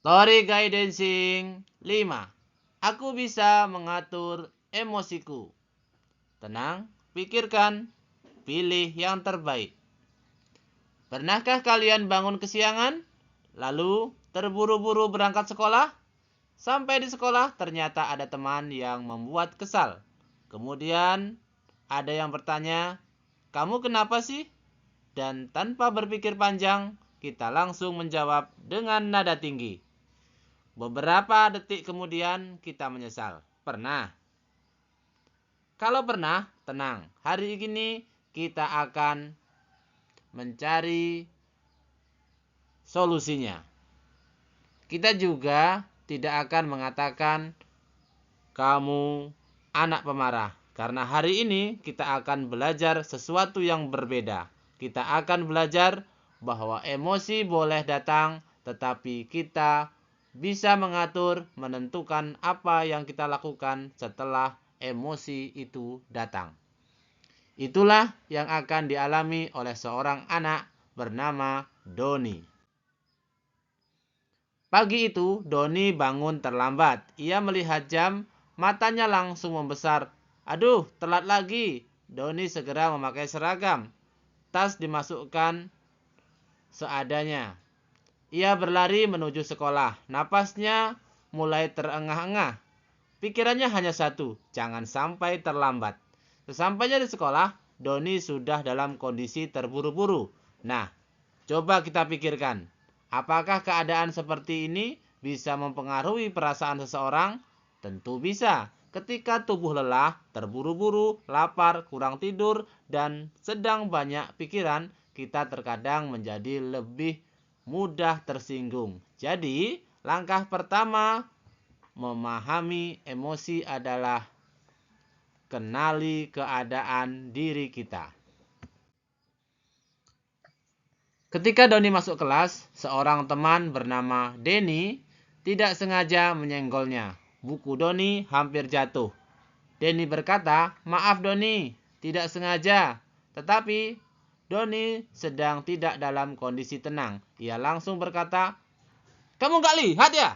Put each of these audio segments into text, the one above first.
Story Guidancing 5. Aku bisa mengatur emosiku. Tenang, pikirkan, pilih yang terbaik. Pernahkah kalian bangun kesiangan, lalu terburu-buru berangkat sekolah? Sampai di sekolah ternyata ada teman yang membuat kesal. Kemudian ada yang bertanya, "Kamu kenapa sih?" Dan tanpa berpikir panjang, kita langsung menjawab dengan nada tinggi. Beberapa detik kemudian kita menyesal. Pernah? Kalau pernah, tenang. Hari ini kita akan mencari solusinya. Kita juga tidak akan mengatakan kamu anak pemarah. Karena hari ini kita akan belajar sesuatu yang berbeda. Kita akan belajar bahwa emosi boleh datang, tetapi kita bisa mengatur, menentukan apa yang kita lakukan setelah emosi itu datang. Itulah yang akan dialami oleh seorang anak bernama Doni. Pagi itu, Doni bangun terlambat. Ia melihat jam, matanya langsung membesar. Aduh, telat lagi. Doni segera memakai seragam. Tas dimasukkan seadanya. Ia berlari menuju sekolah. Napasnya mulai terengah-engah. Pikirannya hanya satu, jangan sampai terlambat. Sesampainya di sekolah, Doni sudah dalam kondisi terburu-buru. Nah, coba kita pikirkan, apakah keadaan seperti ini bisa mempengaruhi perasaan seseorang? Tentu bisa. Ketika tubuh lelah, terburu-buru, lapar, kurang tidur, dan sedang banyak pikiran, kita terkadang menjadi lebih mudah tersinggung. Jadi, langkah pertama memahami emosi adalah kenali keadaan diri kita. Ketika Doni masuk kelas, seorang teman bernama Denny tidak sengaja menyenggolnya. Buku Doni hampir jatuh. Denny berkata, "Maaf Doni, tidak sengaja." Tetapi Doni sedang tidak dalam kondisi tenang. Ia langsung berkata, "Kamu gak lihat ya?"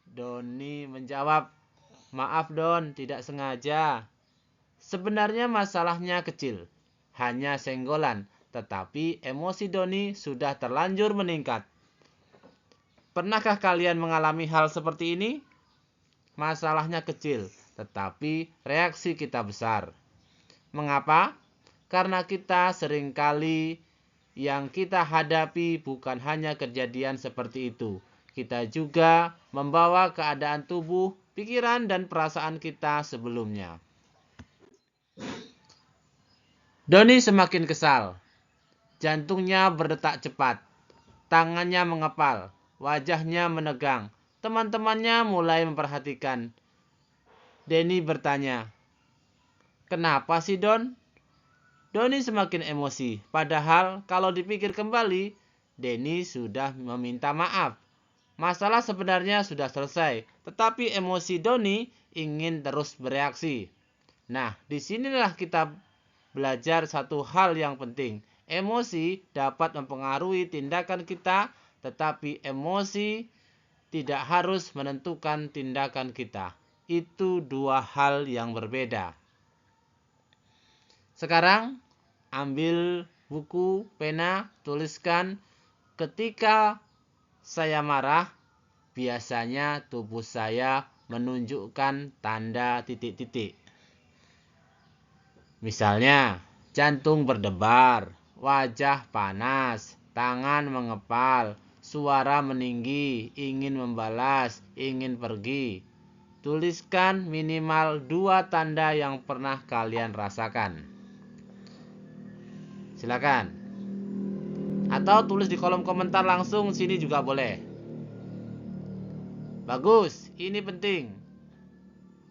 Doni menjawab, "Maaf Don, tidak sengaja." Sebenarnya masalahnya kecil, hanya senggolan, tetapi emosi Doni sudah terlanjur meningkat. Pernahkah kalian mengalami hal seperti ini? Masalahnya kecil, tetapi reaksi kita besar. Mengapa? Karena kita seringkali yang kita hadapi bukan hanya kejadian seperti itu. Kita juga membawa keadaan tubuh, pikiran, dan perasaan kita sebelumnya. Doni semakin kesal. Jantungnya berdetak cepat. Tangannya mengepal. Wajahnya menegang. Teman-temannya mulai memperhatikan. Denny bertanya, "Kenapa sih Don?" Doni semakin emosi. Padahal kalau dipikir kembali, Denny sudah meminta maaf. Masalah sebenarnya sudah selesai. Tetapi emosi Doni ingin terus bereaksi. Nah, disinilah kita belajar satu hal yang penting. Emosi dapat mempengaruhi tindakan kita, tetapi emosi tidak harus menentukan tindakan kita. Itu dua hal yang berbeda. Sekarang, ambil buku, pena, tuliskan, ketika saya marah, biasanya tubuh saya menunjukkan tanda titik-titik. Misalnya, jantung berdebar, wajah panas, tangan mengepal, suara meninggi, ingin membalas, ingin pergi. Tuliskan minimal 2 tanda yang pernah kalian rasakan. Silakan. Atau tulis di kolom komentar langsung, sini juga boleh. Bagus, ini penting.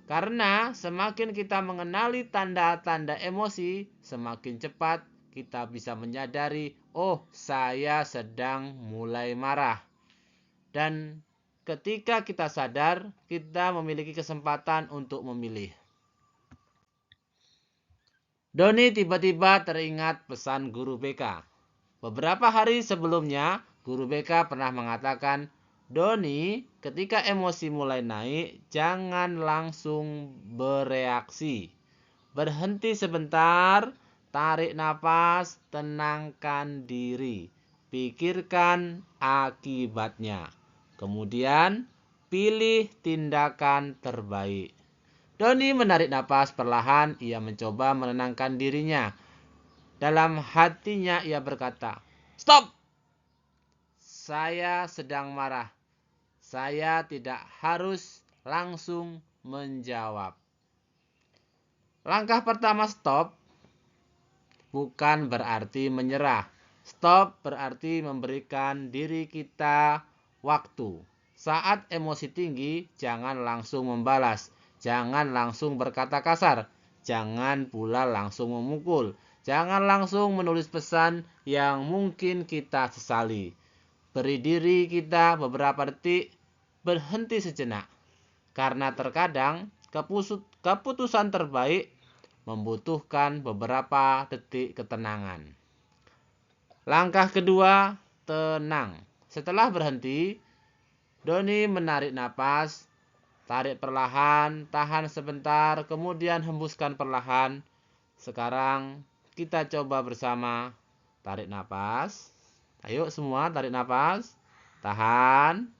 Karena semakin kita mengenali tanda-tanda emosi, semakin cepat kita bisa menyadari, oh saya sedang mulai marah. Dan ketika kita sadar, kita memiliki kesempatan untuk memilih. Doni tiba-tiba teringat pesan guru BK. Beberapa hari sebelumnya, guru BK pernah mengatakan, Doni, ketika emosi mulai naik, jangan langsung bereaksi. Berhenti sebentar, tarik napas, tenangkan diri. Pikirkan akibatnya. Kemudian, pilih tindakan terbaik. Doni menarik napas perlahan, ia mencoba menenangkan dirinya. Dalam hatinya ia berkata, "Stop! Saya sedang marah. Saya tidak harus langsung menjawab." Langkah pertama stop bukan berarti menyerah. Stop berarti memberikan diri kita waktu. Saat emosi tinggi, jangan langsung membalas. Jangan langsung berkata kasar. Jangan pula langsung memukul. Jangan langsung menulis pesan yang mungkin kita sesali. Beri diri kita beberapa detik, berhenti sejenak. Karena terkadang keputusan terbaik membutuhkan beberapa detik ketenangan. Langkah kedua, tenang. Setelah berhenti, Doni menarik napas, tarik perlahan, tahan sebentar, kemudian hembuskan perlahan. Sekarang kita coba bersama. Tarik napas. Ayo semua tarik napas. Tahan.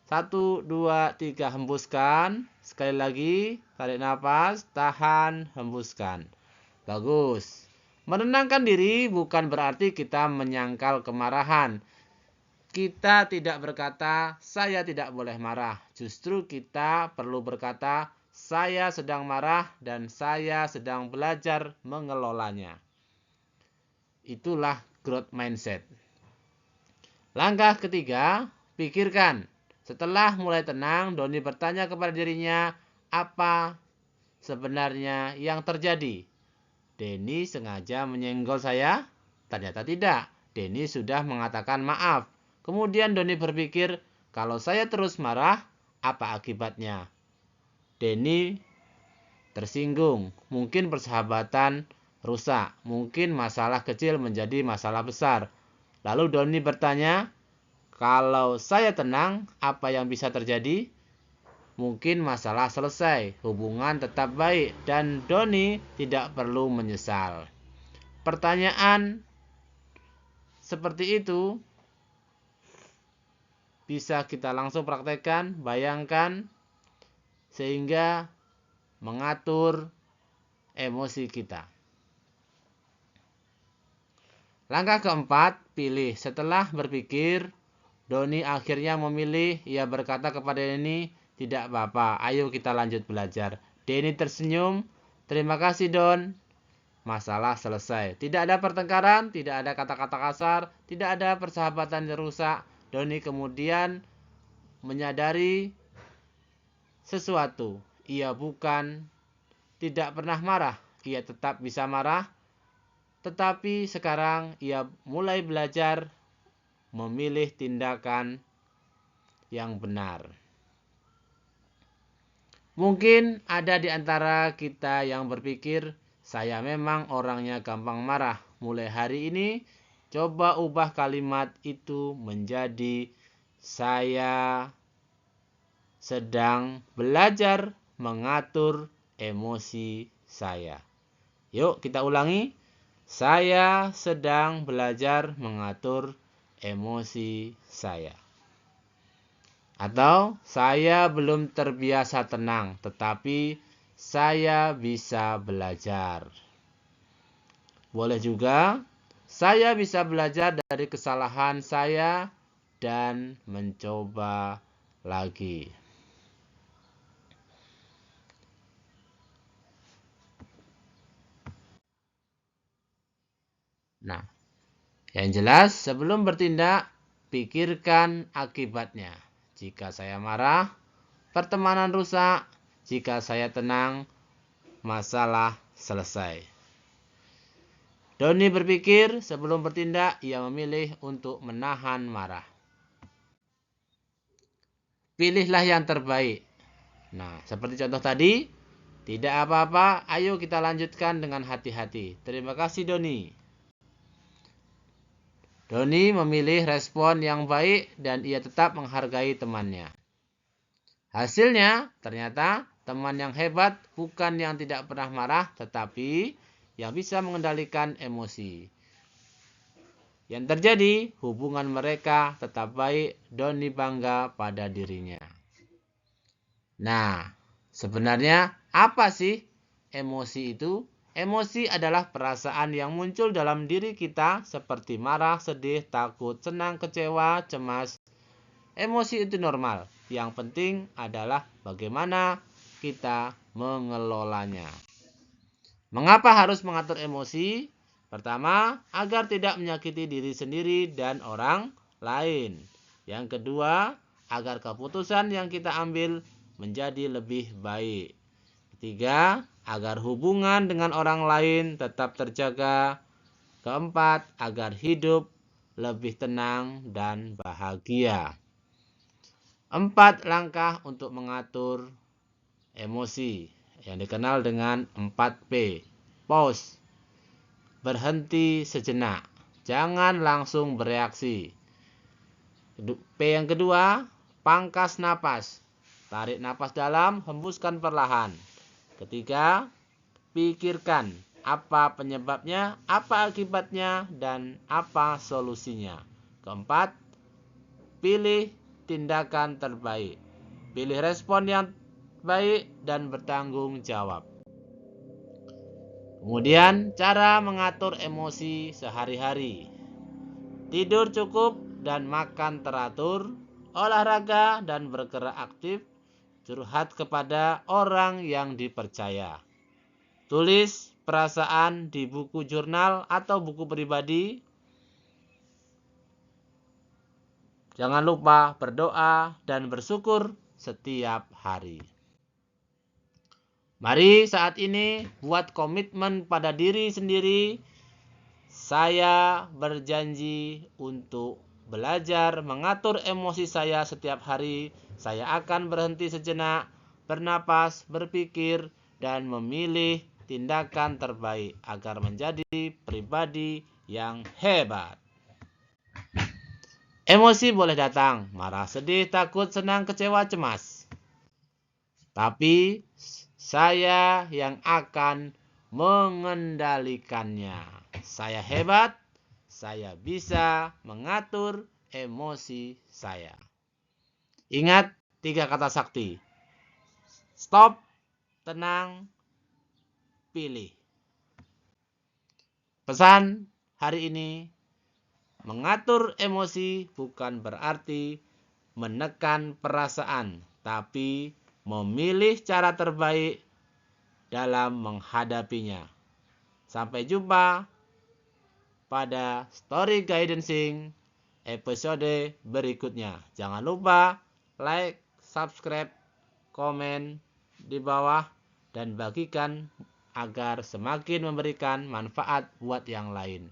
1, 2, 3, hembuskan. Sekali lagi, tarik napas, tahan, hembuskan. Bagus. Menenangkan diri bukan berarti kita menyangkal kemarahan. Kita tidak berkata, saya tidak boleh marah. Justru kita perlu berkata, saya sedang marah dan saya sedang belajar mengelolanya. Itulah growth mindset. Langkah ketiga, pikirkan. Setelah mulai tenang, Doni bertanya kepada dirinya, apa sebenarnya yang terjadi? Denny sengaja menyenggol saya? Ternyata tidak. Denny sudah mengatakan maaf. Kemudian Doni berpikir, kalau saya terus marah, apa akibatnya? Denny tersinggung. Mungkin persahabatan rusak. Mungkin masalah kecil menjadi masalah besar. Lalu Doni bertanya, kalau saya tenang, apa yang bisa terjadi? Mungkin masalah selesai, hubungan tetap baik, dan Doni tidak perlu menyesal. Pertanyaan seperti itu bisa kita langsung praktekkan, bayangkan, sehingga mengatur emosi kita. Langkah keempat, pilih. Setelah berpikir, Doni akhirnya memilih. Ia berkata kepada Denny, tidak apa-apa, ayo kita lanjut belajar. Denny tersenyum, terima kasih Don. Masalah selesai. Tidak ada pertengkaran, tidak ada kata-kata kasar, tidak ada persahabatan yang rusak. Doni kemudian menyadari sesuatu. Ia bukan tidak pernah marah, ia tetap bisa marah. Tetapi sekarang ia mulai belajar memilih tindakan yang benar. Mungkin ada di antara kita yang berpikir, saya memang orangnya gampang marah. Mulai hari ini, coba ubah kalimat itu menjadi, saya sedang belajar mengatur emosi saya. Yuk kita ulangi. Saya sedang belajar mengatur emosi saya. Atau saya belum terbiasa tenang, tetapi saya bisa belajar. Boleh juga, saya bisa belajar dari kesalahan saya dan mencoba lagi. Nah, yang jelas sebelum bertindak, pikirkan akibatnya. Jika saya marah, pertemanan rusak. Jika saya tenang, masalah selesai. Doni berpikir sebelum bertindak, ia memilih untuk menahan marah. Pilihlah yang terbaik. Nah, seperti contoh tadi, tidak apa-apa, ayo kita lanjutkan dengan hati-hati. Terima kasih Doni. Doni memilih respon yang baik dan ia tetap menghargai temannya. Hasilnya, ternyata teman yang hebat bukan yang tidak pernah marah, tetapi yang bisa mengendalikan emosi. Yang terjadi, hubungan mereka tetap baik. Doni bangga pada dirinya. Nah, sebenarnya apa sih emosi itu? Emosi adalah perasaan yang muncul dalam diri kita seperti marah, sedih, takut, senang, kecewa, cemas. Emosi itu normal. Yang penting adalah bagaimana kita mengelolanya. Mengapa harus mengatur emosi? Pertama, agar tidak menyakiti diri sendiri dan orang lain. Yang kedua, agar keputusan yang kita ambil menjadi lebih baik. Ketiga, agar hubungan dengan orang lain tetap terjaga. Keempat, agar hidup lebih tenang dan bahagia. 4 langkah untuk mengatur emosi yang dikenal dengan 4P. Pause. Berhenti sejenak. Jangan langsung bereaksi. P yang kedua, pangkas napas. Tarik napas dalam, hembuskan perlahan. Ketiga, pikirkan apa penyebabnya, apa akibatnya, dan apa solusinya. Keempat, pilih tindakan terbaik. Pilih respon yang baik dan bertanggung jawab. Kemudian, cara mengatur emosi sehari-hari. Tidur cukup dan makan teratur, olahraga dan bergerak aktif, curhat kepada orang yang dipercaya. Tulis perasaan di buku jurnal atau buku pribadi. Jangan lupa berdoa dan bersyukur setiap hari. Mari saat ini buat komitmen pada diri sendiri. Saya berjanji untuk belajar mengatur emosi saya setiap hari. Saya akan berhenti sejenak, bernapas, berpikir, dan memilih tindakan terbaik agar menjadi pribadi yang hebat. Emosi boleh datang, marah, sedih, takut, senang, kecewa, cemas. Tapi saya yang akan mengendalikannya. Saya hebat, saya bisa mengatur emosi saya. Ingat 3 kata sakti. Stop, tenang, pilih. Pesan hari ini, mengatur emosi bukan berarti menekan perasaan, tapi memilih cara terbaik dalam menghadapinya. Sampai jumpa pada Story Guidancing episode berikutnya. Jangan lupa like, subscribe, komen di bawah, dan bagikan agar semakin memberikan manfaat buat yang lain.